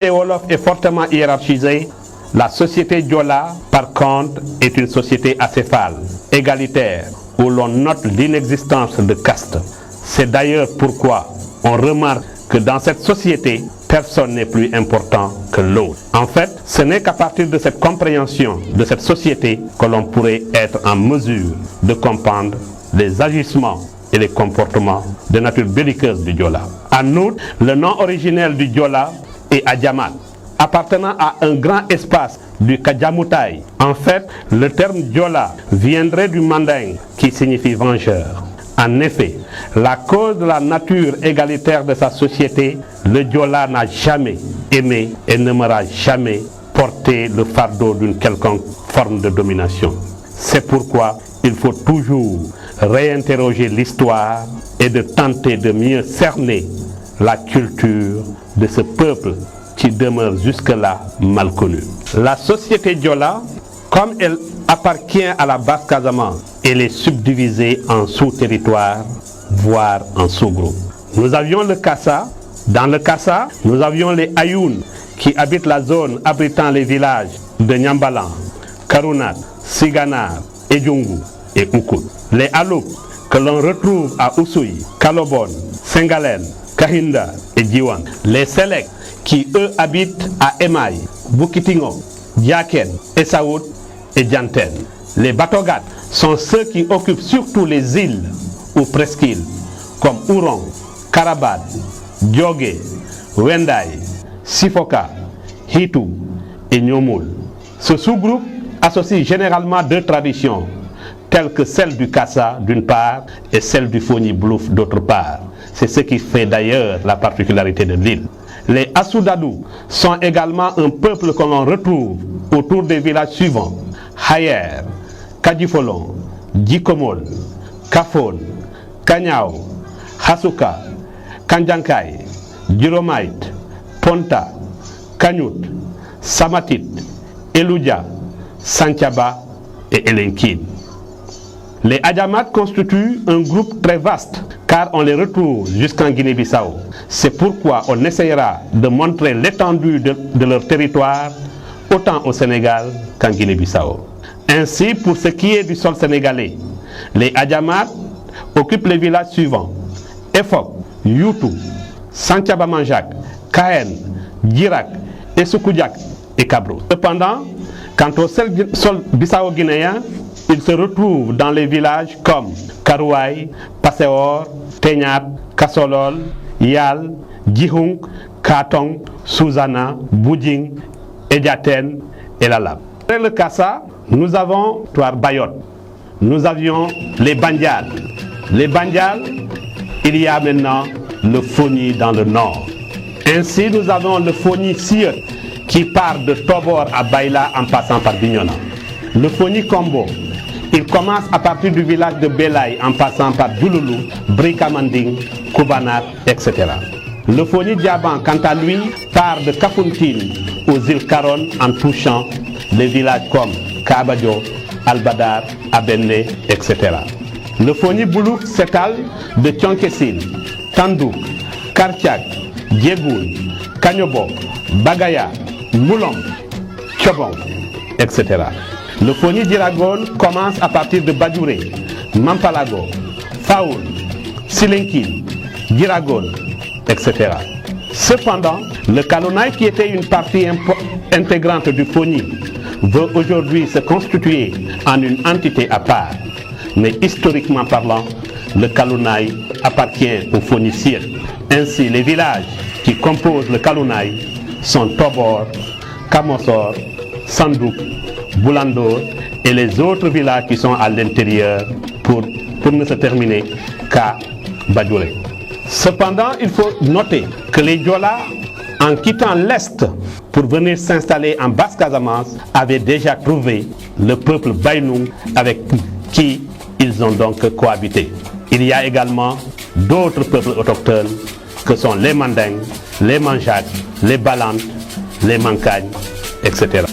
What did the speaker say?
La Wolof est fortement hiérarchisée. La société Diola, par contre, est une société acéphale, égalitaire, où l'on note l'inexistence de caste. C'est d'ailleurs pourquoi on remarque que dans cette société, personne n'est plus important que l'autre. En fait, ce n'est qu'à partir de cette compréhension de cette société que l'on pourrait être en mesure de comprendre les agissements et les comportements de nature belliqueuse du Diola. En outre, le nom originel du Diola est Adjamat, appartenant à un grand espace du Kadjamoutaï. En fait, le terme Diola viendrait du mandingue qui signifie vengeur. En effet, la cause de la nature égalitaire de sa société, le Diola n'a jamais aimé et ne n'aimera jamais porter le fardeau d'une quelconque forme de domination. C'est pourquoi il faut toujours réinterroger l'histoire et de tenter de mieux cerner la culture de ce peuple qui demeure jusque-là mal connu. La société Diola, comme elle appartient à la Basse-Casamance, elle est subdivisée en sous-territoires, voire en sous-groupes. Nous avions le Kassa. Dans le Kassa, nous avions les Ayoun qui habitent la zone abritant les villages de Nyambalan, Karunat, Siganar, Edjungu et Oukout. Les Aloup que l'on retrouve à Oussouy, Kalobon, Sengalen, Kahinda et Diwan. Les Selek qui eux habitent à Emaï, Bukitingo, Diaken, Essaoud et Dianten. Les Batogat sont ceux qui occupent surtout les îles ou presqu'îles comme Ouron, Karabad, Djogé, Wendaï, Sifoka, Hitou et Nyomoul. Ce sous-groupe associe généralement deux traditions, telles que celle du Kassa d'une part et celle du Foni Blouf d'autre part. C'est ce qui fait d'ailleurs la particularité de l'île. Les Assoudadou sont également un peuple que l'on retrouve autour des villages suivants: Hayer, Kadjifolon, Djikomol, Kafon, Kanyao, Hasuka, Kanjankai, Djiromait, Ponta, Kanyut, Samatit, Eloudia, Santiaba et Elenkin. Les Adjamat constituent un groupe très vaste car on les retrouve jusqu'en Guinée-Bissau. C'est pourquoi on essaiera de montrer l'étendue de leur territoire autant au Sénégal qu'en Guinée-Bissau. Ainsi, pour ce qui est du sol sénégalais, les Adjamat occupent les villages suivants: Efok, Youtou, Santiaba Manjak, Kaen, Djirak, Essoukoudiak et Kabro. Cependant, quant au sol bissau-guinéen, il se retrouve dans les villages comme Karouaï, Passeor, Tegnat, Kassolol, Yal, Djihung, Katong, Souzana, Boudjing, Ediaten et Lalab. Après le Kassa, nous avons Touar Bayot. Nous avions les Bandial. Les Bandial, il y a maintenant le Foni dans le nord. Ainsi, nous avons le Foni Sieux qui part de Tobor à Baïla en passant par Bignona. Le Foni Combo, il commence à partir du village de Belay en passant par Djouloulou, Brikamanding, Koubanat, etc. Le Foni Diaban, quant à lui, part de Kafountine aux îles Caron en touchant les villages comme Kabadio, Albadar, Abenne, etc. Le Foni Boulouk s'étale de Tchonkessil, Tandou, Kartiak, Diegoun, Kanyobo, Bagaya, Moulom, Tchobon, etc. Le Foni d'Iragon commence à partir de Badjouré, Mampalago, Faoul, Silenkin, Diragon, etc. Cependant, le Kalonaï, qui était une partie intégrante du Foni, veut aujourd'hui se constituer en une entité à part. Mais historiquement parlant, le Kalonaï appartient aux Phoeniciens. Ainsi, les villages qui composent le Kalonaï sont Tobor, Kamosor, Sandouk, Boulandor et les autres villages qui sont à l'intérieur pour ne se terminer qu'à Badjouré. Cependant, il faut noter que les Diola, en quittant l'Est pour venir s'installer en Basse-Casamance, avaient déjà trouvé le peuple Baïnoung avec qui ils ont donc cohabité. Il y a également d'autres peuples autochtones que sont les Mandingues, les Manjak, les Balantes, les Mankagnes, etc.